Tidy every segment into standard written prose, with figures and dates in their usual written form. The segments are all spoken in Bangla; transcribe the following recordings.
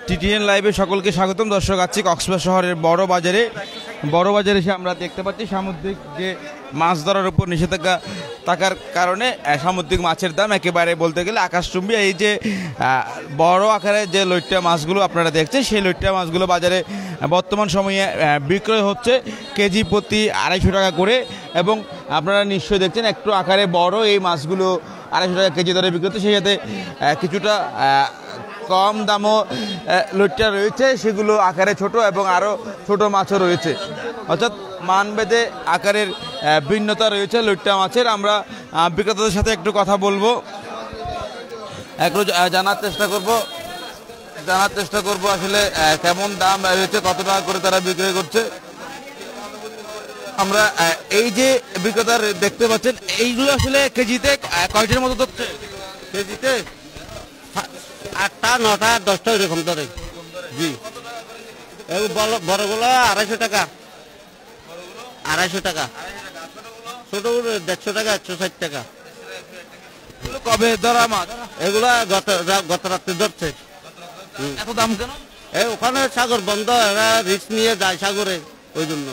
টিটিএন লাইভে সকলকে স্বাগতম। দর্শক, আছি কক্সবাজার শহরের বড় বাজারে এসে আমরা দেখতে পাচ্ছি সামুদ্রিক যে মাছ ধরার উপর নিষেধাজ্ঞা থাকার কারণে সামুদ্রিক মাছের দাম একেবারে বলতে গেলে আকাশচুম্বী। এই যে বড় আকারে যে লইট্টা মাছগুলো আপনারা দেখছেন, সেই লইট্টা মাছগুলো বাজারে বর্তমান সময়ে বিক্রয় হচ্ছে কেজি প্রতি 250 টাকা করে। এবং আপনারা নিশ্চয়ই দেখছেন একটু আকারে বড় এই মাছগুলো 250 টাকা কেজি দরে বিক্রি হচ্ছে। সেই সাথে কিছুটা কম দামও লইট্টা রয়েছে, সেগুলো আকারে ছোট এবং আরও ছোট মাছও রয়েছে, অর্থাৎ মানভেদে আকারের ভিন্নতা রয়েছে লইট্টা মাছের। আমরা বিক্রেতাদের সাথে একটু কথা বলবো, একটু জানার চেষ্টা করব আসলে কেমন দাম রয়েছে, কত টাকা করে তারা বিক্রয় করছে। আমরা এই যে বিক্রেতার দেখতে পাচ্ছেন, এইগুলো আসলে কেজিতে কয়টির মতো ধরছে? কেজিতে 8টা 9টা 10টা এরকম ধরে। জি, বড়গুলো 250 টাকা, 250 টাকা, ছোটগুলো 150 টাকা, 160 টাকা। কবে ধরা মাছ? এগুলা গত রাত্রে ধরছে। এত দাম কেন? ওখানে সাগর বন্ধ, এরা রিস্ক নিয়ে যায় সাগরে, ওই জন্য।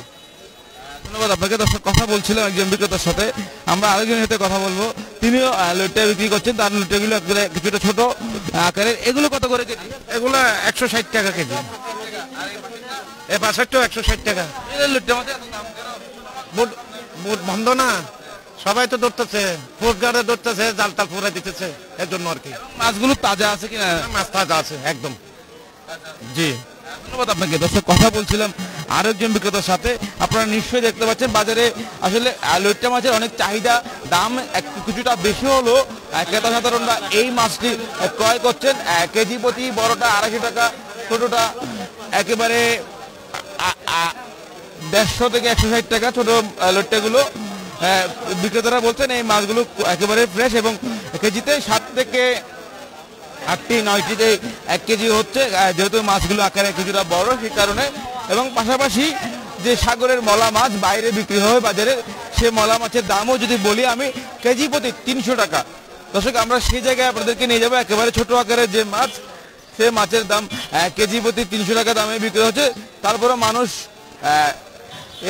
ধন্যবাদ আপনাকে। দর্শক, কথা বলছিলাম একজন বিক্রেতার সাথে, আমরা আরেকজনের সাথে কথা বলবো। তিনিও লইট্টা বিক্রি করছেন, তার লইট্টাগুলো কিছুটা ছোট আকারের। এগুলো কত করে কেজি? এগুলো 160 টাকা কেজি। এ পাশেরটাও 160 টাকা। লইট্টা মাছের বুট বন্ধ না, সবাই তো ধরতেছে, ফুটগাড়ে ধরতেছে, জাল টাল ফুরাই দিতেছে, এর জন্য আর কি। মাছগুলো তাজা আছে কিনা? মাছ তাজা আছে একদম। জি, ধন্যবাদ আপনাকে। দর্শক, কথা বলছিলাম আরেকজন বিক্রেতার সাথে। আপনারা নিশ্চয়ই দেখতে পাচ্ছেন বাজারে আসলে লইট্টা মাছের অনেক চাহিদা, দাম কিছুটা বেশি হলো। ক্রেতা সাধারণরা এই মাছটি ক্রয় করছেন কেজি প্রতি। বড়টা 250 টাকা, ছোটটা একেবারে 150 থেকে 160 টাকা ছোট লইট্টাগুলো। বিক্রেতারা বলছেন এই মাছগুলো একেবারে ফ্রেশ এবং কেজিতে 7 থেকে 8টি 9টিতে 1 কেজি হচ্ছে, যেহেতু মাছগুলো আকারে কিছুটা বড় সেই কারণে। এবং পাশাপাশি যে সাগরের মলা মাছ বাইরে বিক্রি হয় বাজারে, সে মলা মাছের দামও যদি বলি আমি, কেজি প্রতি 300 টাকা। দর্শক, আমরা সেই জায়গায় আপনাদেরকে নিয়ে যাবো। একেবারে ছোট আকারের যে মাছ, সে মাছের দাম কেজি প্রতি 300 টাকা দামে বিক্রি হচ্ছে। তারপরে মানুষ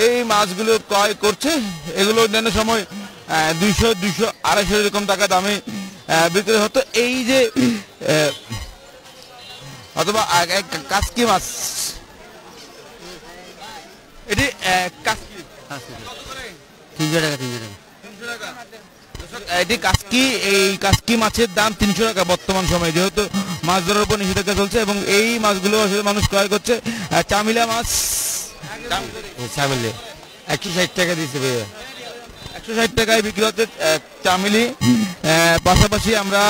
এই মাছগুলো ক্রয় করছে। এগুলো অন্যান্য সময় 200, 250 এরকম টাকা দামে বিক্রি হতো। এই যে অথবা কাসকি মাছ, এটি কাসকি 300 টাকা, 300 টাকা। এটি কাসকি, এই কাসকি মাছের দাম 300 টাকা বর্তমান সময়ে, যেহেতু মাছ ধরার উপর নিষেধাজ্ঞা চলছে। এবং এই মাছগুলো আসলে মানুষ ক্রয় করছে। চামিলা মাছ, চামিলি 160 টাকা দিচ্ছে ভাইয়া, 160 টাকায় বিক্রি হচ্ছে চামিলি। পাশাপাশি আমরা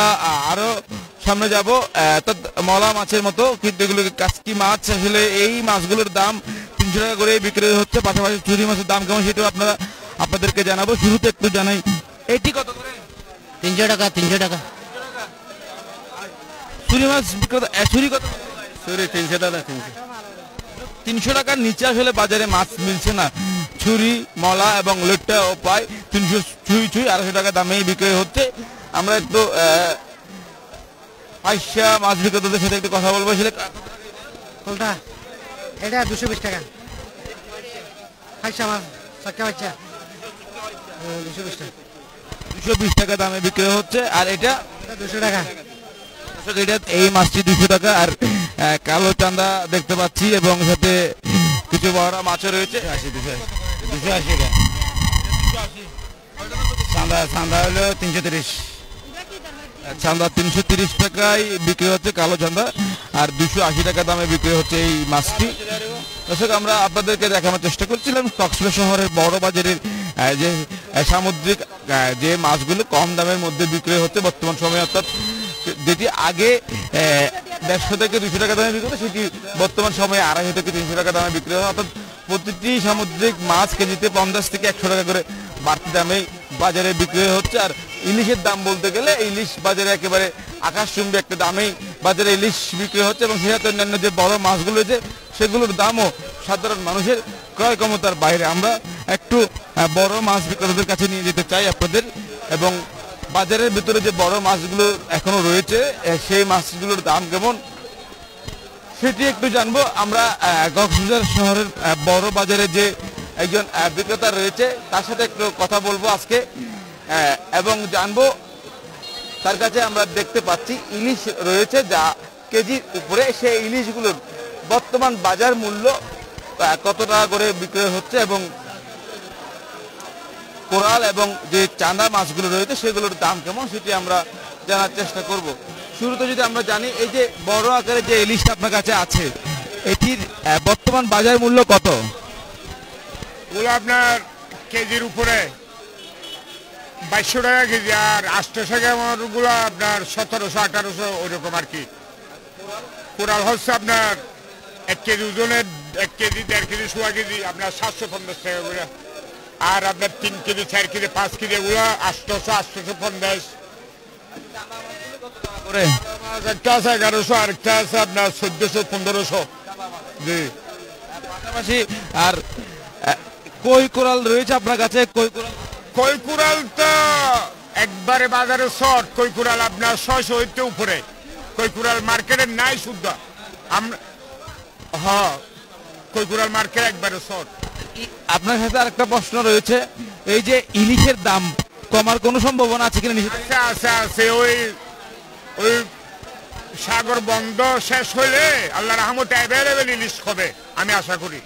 আরো সামনে যাব, মলা মাছের মতো, কিন্তু এগুলো কাসকি মাছ। আসলে এই মাছগুলোর দাম 300 টাকা করে বিক্রি হচ্ছে। পাশাপাশি চুরি মাছের দাম কেমন সেটাও আপনাদেরকে জানাবো। শুরুতে একটু জানাই, এটি কত করে? 300 টাকা, 300 টাকা। চুরি মাছ বিক্রেতা, চুরি কত? চুরি 300 টাকা। 300 টাকার নিচে আসলে বাজারে মাছ মিলছে না। ছুরি, মলা এবং লইট্টাও প্রায় 300 ছুঁই 250 টাকা দামেই বিক্রি হচ্ছে। আমরা একটু আইসা মাছ বিক্রেতাদের সাথে একটু কথা বলবো। আসলে কোনটা? এটা 220 টাকা। আইসা মাছ সাক্কা বাচ্চা 220 টাকা, 220 টাকা দামে বিক্রি হচ্ছে। আর এটা 200 টাকা। এটা এই মাছটি 200 টাকা। আর কালো চান্দা দেখতে পাচ্ছি এবং সাথে কিছু বড় মাছও রয়েছে। 280 টাকা। চান্দা হলো 330। চান্দা 330 টাকায় বিক্রি হচ্ছে কালো চান্দা, আর 280 টাকা দামে বিক্রি হচ্ছে এই মাছটি। দর্শক, আমরা আপনাদেরকে দেখানোর চেষ্টা করছিলাম কক্সবাজার শহরের বড় বাজারের যে সামুদ্রিক যে মাছগুলো কম দামের মধ্যে বিক্রি হচ্ছে বর্তমান সময়ে, অর্থাৎ যেটি আগে 150 থেকে 200 টাকা দামে বিক্রি হতো, সেটি বর্তমান সময়ে 250 থেকে 300 টাকা দামে বিক্রি হয়। অর্থাৎ প্রতিটি সামুদ্রিক মাছ কেজিতে 50 থেকে 100 টাকা করে বাড়তি দামে বাজারে বিক্রি হচ্ছে। আর ইলিশের দাম বলতে গেলে ইলিশ বাজারে একেবারে আকাশচুম্বী একটা দামেই বাজারে ইলিশ বিক্রি হচ্ছে। এবং সেই সাথে অন্যান্য যে বড় মাছগুলো রয়েছে, সেগুলোর দামও সাধারণ মানুষের ক্রয় ক্ষমতার বাইরে। আমরা একটু বড় মাছ বিক্রেতাদের কাছে নিয়ে যেতে চাই আপনাদের, এবং বাজারের ভিতরে যে বড় মাছগুলো এখনো রয়েছে, সেই মাছগুলোর দাম কেমন সেটি একটু জানবো আমরা। কক্সবাজার শহরের বড় বাজারে যে একজন বিক্রেতা রয়েছে তার সাথে একটু কথা বলবো আজকে, এবং জানবো তার কাছে। আমরা দেখতে পাচ্ছি ইলিশ রয়েছে যা কেজির উপরে, সেই ইলিশগুলোর বর্তমান বাজার মূল্য কত টাকা করে বিক্রয় হচ্ছে এবং কোরাল এবং যে চাঁদা মাছগুলো রয়েছে সেগুলোর দাম কেমন সেটি আমরা জানার চেষ্টা করব। শুরুতে যদি আমরা জানি, এই যে বড় আকারের যে ইলিশটা আপনার কাছে আছে এটির বর্তমান বাজার মূল্য কত? ওগুলো আপনার কেজির উপরে 2200 টাকা কেজি, আর 800 গ্রামগুলো আপনার 1700-1800 ওইরকম আর কি। কোরাল হচ্ছে আপনার 1 কেজি ওজনের, 1 কেজি 1.5 কেজি 1.5 কেজি আপনার 750 টাকা করে, আর আপনার 3 কেজি 4 কেজি 5 কেজি এগুলো 800-850 করে। একটা আছে 1100, আরেকটা আছে আপনার 1400-1500। জি, পাশাপাশি আর কই কোরাল রয়েছে আপনার কাছে? কই কুড়াল তো একবারে বাজারে শর্ট। কই কুড়াল আপনার 600 হইতে উপরে। কই কুড়াল মার্কেটে নাই শুদ্ধ আমরা। হ্যাঁ, কই কুড়াল মার্কেট একবারে শর্ট। আপনার সাথে আরেকটা প্রশ্ন রয়েছে, এই যে ইলিশের দাম কমার কোনো সম্ভাবনা আছে কিনা? আছে আছে আছে, ওই ওই সাগর বন্ধ শেষ হইলে আল্লাহ রহমতে অ্যাভেলেবেল ইলিশ হবে আমি আশা করি।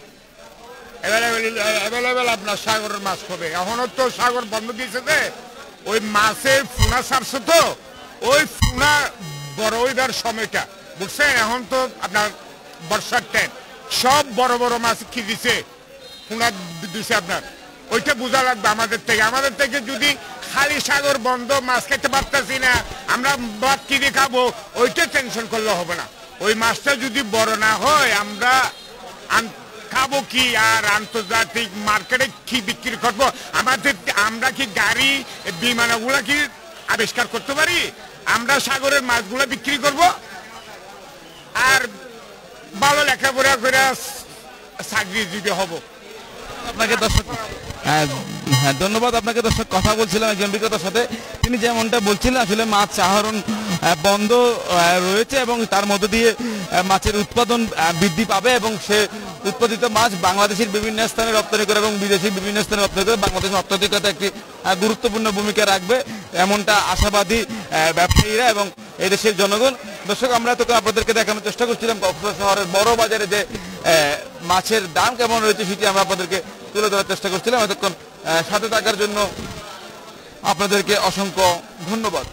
অ্যাভেলেবেল আপনার সাগরের মাছ হবে। এখনো তো সাগর বন্ধ দিয়েছে যে ওই মাছের ফুনা ছাড়ছে, তো ওই ফুনা বড় হইবার সময়টা বুঝছেন। এখন তো আপনার বর্ষার টাইম, সব বড় বড় মাছ কি দিছে, ফুনা দিছে আপনার। ওইটা বোঝা লাগবে আমাদের থেকে। আমাদের থেকে যদি খালি সাগর বন্ধ, মাছ খেতে পারতেছি না, আমরা ভাত কিনে খাবো, ওইটা টেনশন করলে হবে না। ওই মাছটা যদি বড় না হয় আমরা খাবো কি, আর আন্তর্জাতিক মার্কেটে কি বিক্রি করবো? আমরা কি গাড়ি বিমানগুলা কি আবিষ্কার করতে পারি? আমরা সাগরের মাছগুলা বিক্রি করব আর ভালো লেখাপড়া করে চাকরিজীবী হব। আপনাকে দর্শক হ্যাঁ ধন্যবাদ। আপনাকে দর্শক কথা বলছিলাম একজন বিক্রেতার সাথে, তিনি যেমনটা বলছিলেন আসলে মাছ আহরণ বন্ধ রয়েছে এবং তার মধ্য দিয়ে মাছের উৎপাদন বৃদ্ধি পাবে এবং সে উৎপাদিত মাছ বাংলাদেশের বিভিন্ন স্থানে রপ্তানি করে এবং বিদেশের বিভিন্ন স্থানে রপ্তানি করে বাংলাদেশের অর্থনৈতিকতা একটি গুরুত্বপূর্ণ ভূমিকা রাখবে, এমনটা আশাবাদী ব্যবসায়ীরা এবং এই দেশের জনগণ। দর্শক, আমরা তোকে আপনাদেরকে দেখানোর চেষ্টা করছিলাম কক্সবাজার শহরের বড় বাজারে যে মাছের দাম কেমন রয়েছে সেটি আমরা আপনাদেরকে তুলে ধরার চেষ্টা করছিলাম। এতক্ষণ সাথে থাকার জন্য আপনাদেরকে অসংখ্য ধন্যবাদ।